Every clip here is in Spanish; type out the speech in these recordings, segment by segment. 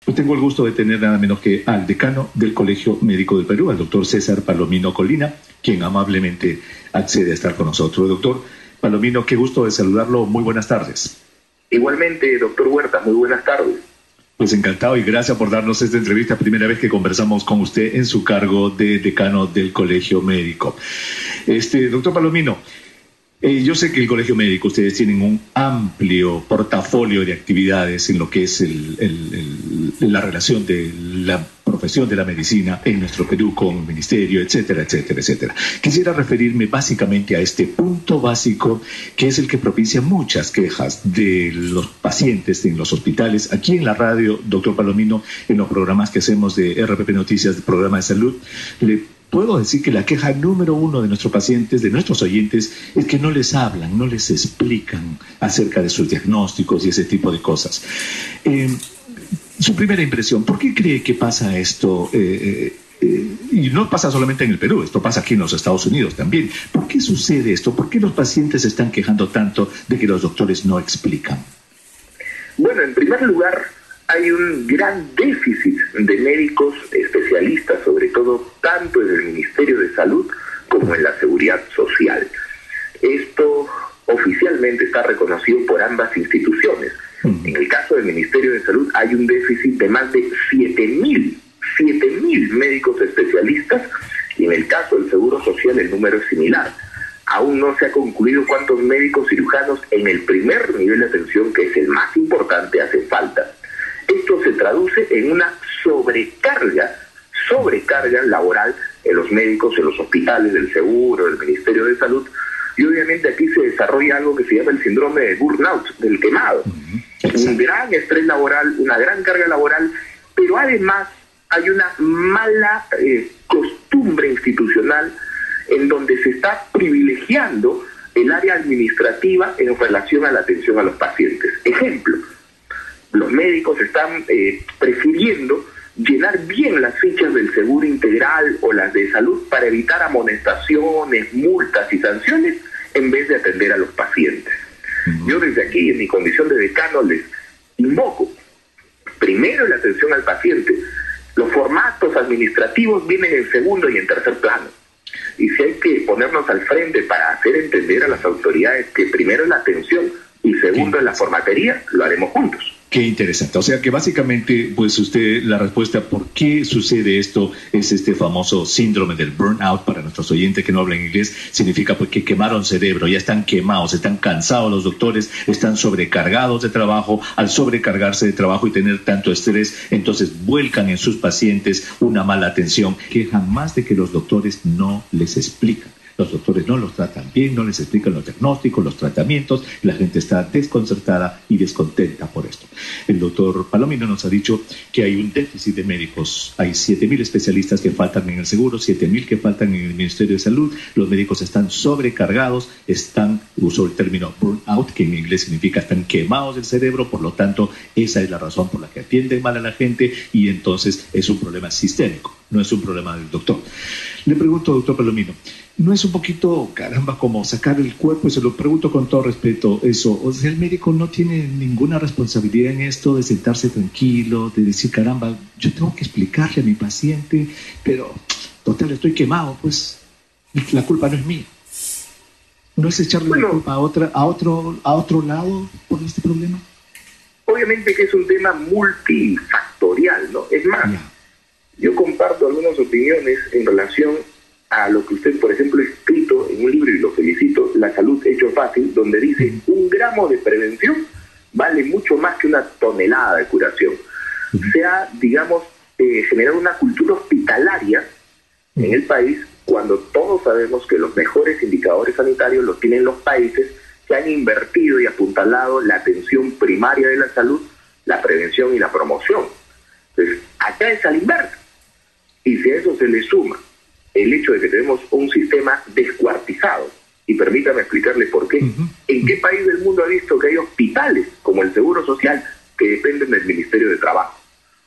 Pues tengo el gusto de tener nada menos que al decano del Colegio Médico del Perú, al doctor César Palomino Colina, quien amablemente accede a estar con nosotros. Doctor Palomino, qué gusto de saludarlo. Muy buenas tardes. Igualmente, doctor Huerta, muy buenas tardes. Pues encantado y gracias por darnos esta entrevista. Primera vez que conversamos con usted en su cargo de decano del Colegio Médico. Doctor Palomino, yo sé que el Colegio Médico, ustedes tienen un amplio portafolio de actividades en lo que es la relación de la profesión de la medicina en nuestro Perú con el ministerio, etcétera, etcétera, etcétera. Quisiera referirme básicamente a este punto básico que es el que propicia muchas quejas de los pacientes en los hospitales. Aquí en la radio, doctor Palomino, en los programas que hacemos de RPP Noticias, del programa de salud, puedo decir que la queja número uno de nuestros pacientes, de nuestros oyentes, es que no les hablan, no les explican acerca de sus diagnósticos y ese tipo de cosas. Su primera impresión, ¿por qué cree que pasa esto? Y no pasa solamente en el Perú, esto pasa aquí en los Estados Unidos también. ¿Por qué sucede esto? ¿Por qué los pacientes se están quejando tanto de que los doctores no explican? Bueno, en primer lugar, hay un gran déficit de médicos especialistas, sobre todo tanto en el Ministerio de Salud como en la Seguridad Social. Esto oficialmente está reconocido por ambas instituciones. En el caso del Ministerio de Salud hay un déficit de más de 7.000 médicos especialistas, y en el caso del Seguro Social el número es similar. Aún no se ha concluido cuántos médicos cirujanos en el primer nivel de atención, que es el más importante, hacen falta. Esto se traduce en una sobrecarga laboral en los médicos, en los hospitales, del seguro, del Ministerio de Salud, y obviamente aquí se desarrolla algo que se llama el síndrome de burnout, del quemado. Un gran estrés laboral, una gran carga laboral, pero además hay una mala costumbre institucional en donde se está privilegiando el área administrativa en relación a la atención a los pacientes. Ejemplo, los médicos están prefiriendo llenar bien las fichas del seguro integral o las de salud para evitar amonestaciones, multas y sanciones en vez de atender a los pacientes. Yo desde aquí, en mi condición de decano, les invoco primero la atención al paciente. Los formatos administrativos vienen en segundo y en tercer plano. Y si hay que ponernos al frente para hacer entender a las autoridades que primero es la atención y segundo es la formatería, lo haremos juntos. Qué interesante. O sea que básicamente, pues usted, la respuesta por qué sucede esto es este famoso síndrome del burnout. Para nuestros oyentes que no hablan inglés, significa pues que quemaron cerebro, ya están quemados, están cansados los doctores, están sobrecargados de trabajo. Al sobrecargarse de trabajo y tener tanto estrés, entonces vuelcan en sus pacientes una mala atención. Quejan más de que los doctores no les explican. Los doctores no los tratan bien, no les explican los diagnósticos, los tratamientos. La gente está desconcertada y descontenta por esto. El doctor Palomino nos ha dicho que hay un déficit de médicos. Hay 7.000 especialistas que faltan en el seguro, 7.000 que faltan en el Ministerio de Salud. Los médicos están sobrecargados, uso el término burnout, que en inglés significa están quemados del cerebro. Por lo tanto, esa es la razón por la que atienden mal a la gente, y entonces es un problema sistémico, no es un problema del doctor. Le pregunto, doctor Palomino, ¿no es un poquito, caramba, como sacar el cuerpo? Y se lo pregunto con todo respeto, eso. O sea, el médico no tiene ninguna responsabilidad en esto de sentarse tranquilo, de decir, caramba, yo tengo que explicarle a mi paciente, pero total, estoy quemado, pues la culpa no es mía. ¿No es echarle la culpa a otro lado por este problema? Obviamente que es un tema multifactorial, ¿no? Es más, yo comparto algunas opiniones en relación a lo que usted, por ejemplo, ha escrito en un libro, y lo felicito, La Salud Hecho Fácil, donde dice: 1 gramo de prevención vale mucho más que 1 tonelada de curación. Se ha, digamos, generado una cultura hospitalaria en el país, cuando todos sabemos que los mejores indicadores sanitarios los tienen los países que han invertido y apuntalado la atención primaria de la salud, la prevención y la promoción. Entonces, acá es al inverso. Y si a eso se le suma el hecho de que tenemos un sistema descuartizado, y permítame explicarle por qué. ¿En qué país del mundo ha visto que hay hospitales como el Seguro Social que dependen del Ministerio de Trabajo?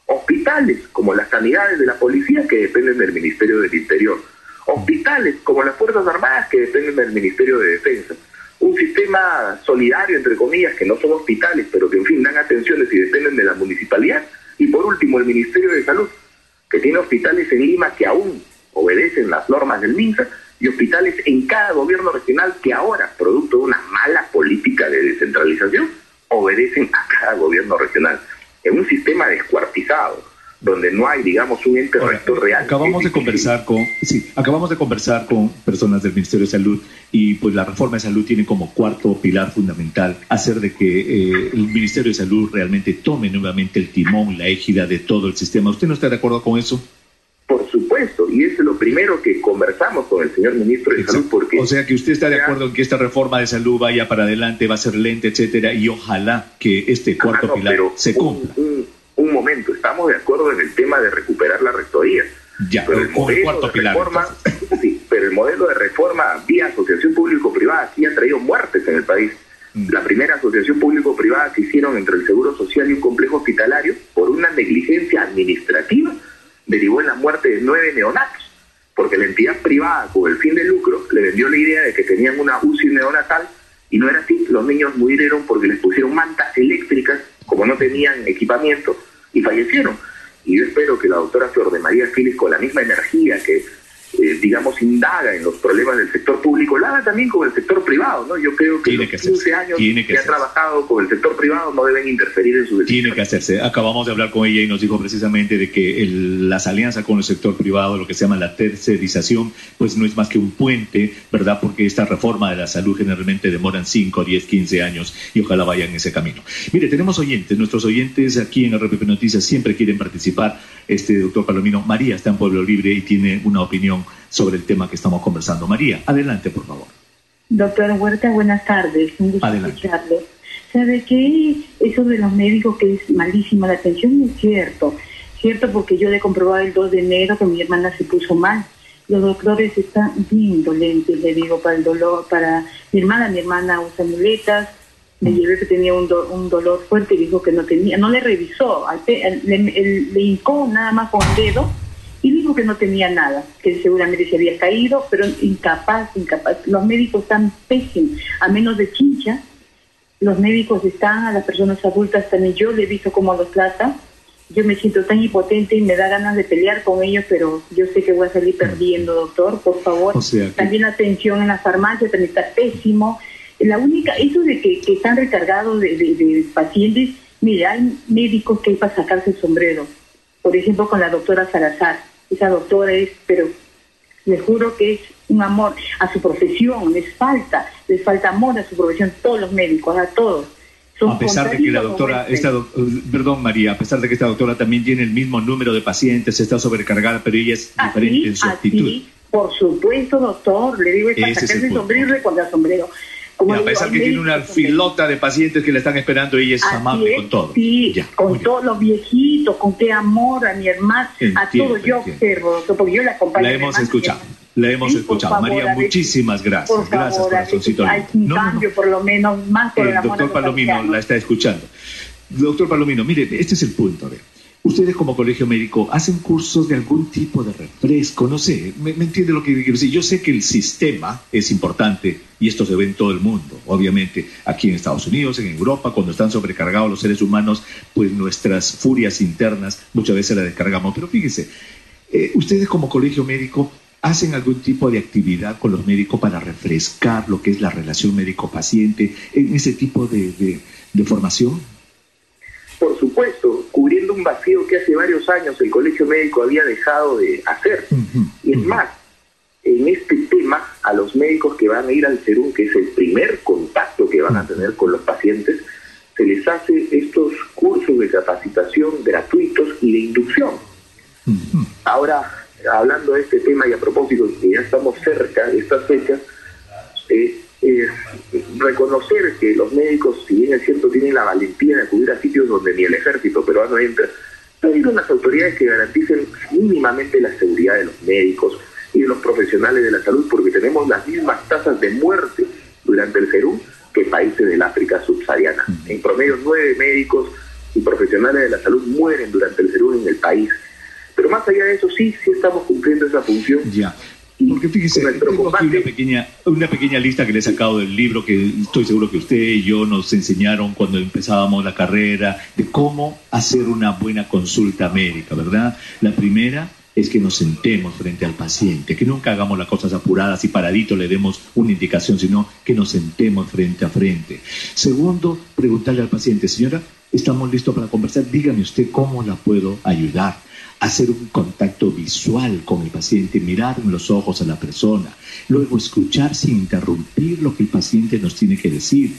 Hospitales como las sanidades de la policía que dependen del Ministerio del Interior. Hospitales como las Fuerzas Armadas que dependen del Ministerio de Defensa. Un sistema solidario, entre comillas, que no son hospitales, pero que en fin dan atenciones y dependen de la municipalidad, Y por último, el Ministerio de Salud, que tiene hospitales en Lima que aún obedecen las normas del MINSA y hospitales en cada gobierno regional que ahora, producto de una mala política de descentralización, obedecen a cada gobierno regional. En un sistema descuartizado, donde no hay, digamos, un ente rector real. Acabamos de conversar con personas del Ministerio de Salud y pues la reforma de salud tiene como cuarto pilar fundamental hacer de que el Ministerio de Salud realmente tome nuevamente el timón, la égida de todo el sistema. ¿Usted no está de acuerdo con eso? Por supuesto, y es lo primero que conversamos con el señor Ministro de Salud, porque... O sea que usted está de acuerdo en que esta reforma de salud vaya para adelante, va a ser lenta, etcétera, y ojalá que este cuarto pilar se cumpla. Un momento, estamos de acuerdo en el tema de recuperar la rectoría. Ya, pero el modelo cuarto de pilar, reforma, sí, pero el modelo de reforma vía asociación público-privada sí ha traído muertes en el país. La primera asociación público-privada que hicieron entre el Seguro Social y un complejo hospitalario, por una negligencia administrativa, derivó en la muerte de 9 neonatos, porque la entidad privada, con el fin de lucro, le vendió la idea de que tenían una UCI neonatal, y no era así. Los niños murieron porque les pusieron mantas eléctricas, como no tenían equipamiento, y fallecieron. Y yo espero que la doctora Flor de María Félix, con la misma energía que, digamos, indaga en los problemas del sector público, la haga también con el sector privado, ¿no? Yo creo que los 15 años que ha trabajado con el sector privado no deben interferir en su decisión. Tiene que hacerse. Acabamos de hablar con ella y nos dijo precisamente de que las alianzas con el sector privado, lo que se llama la tercerización, pues no es más que un puente, ¿verdad? Porque esta reforma de la salud generalmente demoran 5, 10, 15 años y ojalá vayan en ese camino. Mire, tenemos oyentes. Nuestros oyentes aquí en RPP Noticias siempre quieren participar. Doctor Palomino, María está en Pueblo Libre y tiene una opinión sobre el tema que estamos conversando. María, adelante, por favor. Doctor Huerta, buenas tardes. Un gusto escucharlo. ¿Sabe qué? Eso de los médicos, que es malísima la atención, es cierto. Cierto, porque yo le comprobaba el 2 de enero que mi hermana se puso mal. Los doctores están bien dolentes, le digo, para el dolor, para mi hermana usa muletas. Me llevé que tenía un dolor fuerte y dijo que no tenía, no le revisó, le hincó nada más con el dedo y dijo que no tenía nada, que seguramente se había caído, pero incapaz. Los médicos están pésimos, a menos de chincha. Los médicos están, a las personas adultas también, yo le he visto cómo los tratan. Yo me siento tan impotente y me da ganas de pelear con ellos, pero yo sé que voy a salir perdiendo, doctor, por favor. También la atención en la farmacia también está pésimo. Eso de que están recargados de pacientes, mira, hay médicos que hay para sacarse el sombrero. Por ejemplo, con la doctora Salazar. Esa doctora pero les juro que es un amor a su profesión, les falta amor a su profesión, todos los médicos, a todos. A pesar de que la doctora, perdón María, a pesar de que esta doctora también tiene el mismo número de pacientes, está sobrecargada, pero ella es diferente en su actitud. Por supuesto, doctor, le digo, es para sacarse el sombrero y recordar sombrero. A pesar que tiene una filota de pacientes que la están esperando, ella es amable con todo. Sí, con todos los viejitos, con qué amor a mi hermana, a todos. Yo observo, porque yo la acompaño. La hemos escuchado. Favor, María, muchísimas gracias. Por favor, gracias, corazoncito. Hay un cambio, por lo menos, más por el amor. Doctor Palomino la está escuchando. Doctor Palomino, mire, este es el punto. Ustedes como colegio médico hacen cursos de algún tipo de refresco, no sé, ¿me entiende lo que quiero decir? Yo sé que el sistema es importante y esto se ve en todo el mundo, obviamente, aquí en Estados Unidos, en Europa, cuando están sobrecargados los seres humanos, pues nuestras furias internas muchas veces las descargamos. Pero fíjese, ustedes como colegio médico hacen algún tipo de actividad con los médicos para refrescar lo que es la relación médico-paciente, en ese tipo de formación. Por supuesto, cubriendo un vacío que hace varios años el colegio médico había dejado de hacer. Y es más, en este tema, a los médicos que van a ir al Serum, que es el primer contacto que van a tener con los pacientes, se les hace estos cursos de capacitación gratuitos y de inducción. Ahora, hablando de este tema y a propósito de que ya estamos cerca de estas fechas, reconocer que los médicos, si bien es cierto, tienen la valentía de acudir a sitios donde ni el ejército peruano entra, pedir unas autoridades que garanticen mínimamente la seguridad de los médicos y de los profesionales de la salud, porque tenemos las mismas tasas de muerte durante el Serum que países del África subsahariana. En promedio, 9 médicos y profesionales de la salud mueren durante el Serum en el país. Pero más allá de eso, sí estamos cumpliendo esa función. Porque fíjese, tengo aquí una pequeña lista que le he sacado del libro que estoy seguro que usted y yo nos enseñaron cuando empezábamos la carrera, de cómo hacer una buena consulta médica, ¿verdad? La primera es que nos sentemos frente al paciente, que nunca hagamos las cosas apuradas y paradito le demos una indicación, sino que nos sentemos frente a frente. Segundo, preguntarle al paciente, señora, estamos listos para conversar, dígame usted cómo la puedo ayudar. Hacer un contacto visual con el paciente, mirar en los ojos a la persona, luego escuchar sin interrumpir lo que el paciente nos tiene que decir,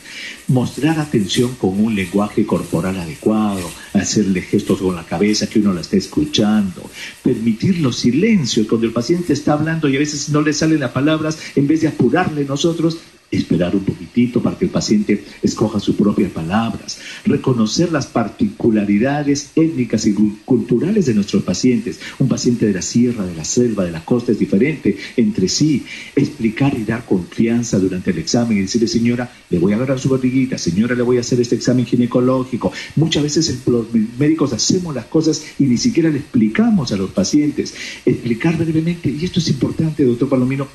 mostrar atención con un lenguaje corporal adecuado, hacerle gestos con la cabeza que uno la está escuchando, permitir los silencios cuando el paciente está hablando y a veces no le salen las palabras, en vez de apurarle nosotros, esperar un poquitito para que el paciente escoja sus propias palabras, reconocer las particularidades étnicas y culturales de nuestros pacientes. Un paciente de la sierra, de la selva, de la costa es diferente entre sí. Explicar y dar confianza durante el examen y decirle, señora, le voy a agarrar su barriguita, señora, le voy a hacer este examen ginecológico. Muchas veces los médicos hacemos las cosas y ni siquiera le explicamos a los pacientes. Explicar brevemente, y esto es importante, doctor Palomino.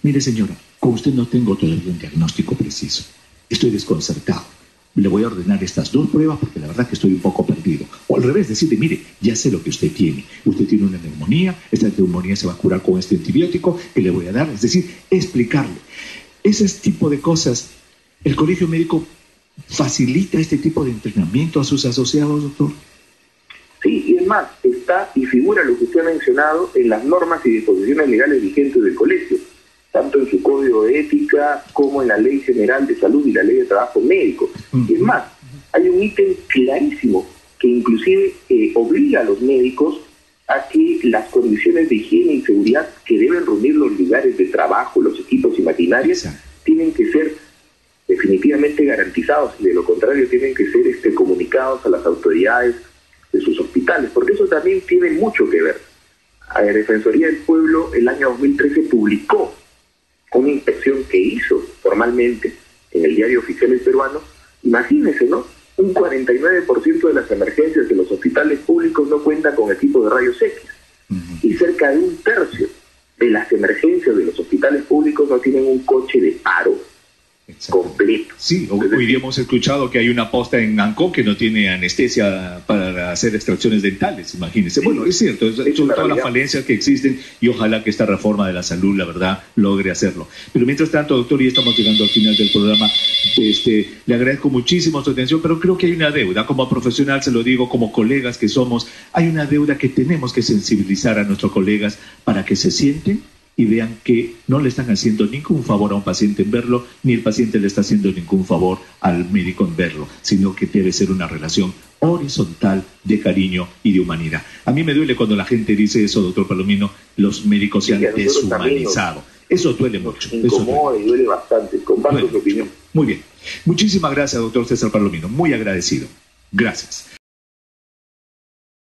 Mire, señora, con usted no tengo todavía un diagnóstico preciso. Estoy desconcertado. Le voy a ordenar estas 2 pruebas porque la verdad que estoy un poco perdido. O al revés, decirle, mire, ya sé lo que usted tiene. Usted tiene una neumonía, esta neumonía se va a curar con este antibiótico que le voy a dar. Es decir, explicarle. Ese tipo de cosas, ¿el colegio médico facilita este tipo de entrenamiento a sus asociados, doctor? Sí, y es más, está y figura lo que usted ha mencionado en las normas y disposiciones legales vigentes del colegio, tanto en su código de ética como en la Ley General de Salud y la Ley de Trabajo Médico. Y es más, hay un ítem clarísimo que inclusive obliga a los médicos a que las condiciones de higiene y seguridad que deben reunir los lugares de trabajo, los equipos y maquinarias, tienen que ser definitivamente garantizados, y de lo contrario tienen que ser comunicados a las autoridades de sus hospitales, porque eso también tiene mucho que ver. La Defensoría del Pueblo el año 2013 publicó una inspección que hizo formalmente en el Diario Oficial del Peruano. Imagínense, ¿no? Un 49% de las emergencias de los hospitales públicos no cuenta con equipos de rayos X. Y cerca de 1/3 de las emergencias de los hospitales públicos no tienen un coche de paro completo. Sí, hoy día hemos escuchado que hay una posta en Ancón que no tiene anestesia para hacer extracciones dentales, imagínense. Sí, bueno, es cierto, son todas las falencias que existen y ojalá que esta reforma de la salud, la verdad, logre hacerlo. Pero mientras tanto, doctor, ya estamos llegando al final del programa, le agradezco muchísimo su atención, pero creo que hay una deuda, como profesional se lo digo, como colegas que somos, hay una deuda que tenemos que sensibilizar a nuestros colegas para que se sienten y vean que no le están haciendo ningún favor a un paciente en verlo, ni el paciente le está haciendo ningún favor al médico en verlo, sino que debe ser una relación horizontal de cariño y de humanidad. A mí me duele cuando la gente dice eso, doctor Palomino, los médicos se han deshumanizado. Eso duele mucho. Nos incomoda y duele bastante. Comparto su opinión. Muy bien. Muchísimas gracias, doctor César Palomino. Muy agradecido. Gracias.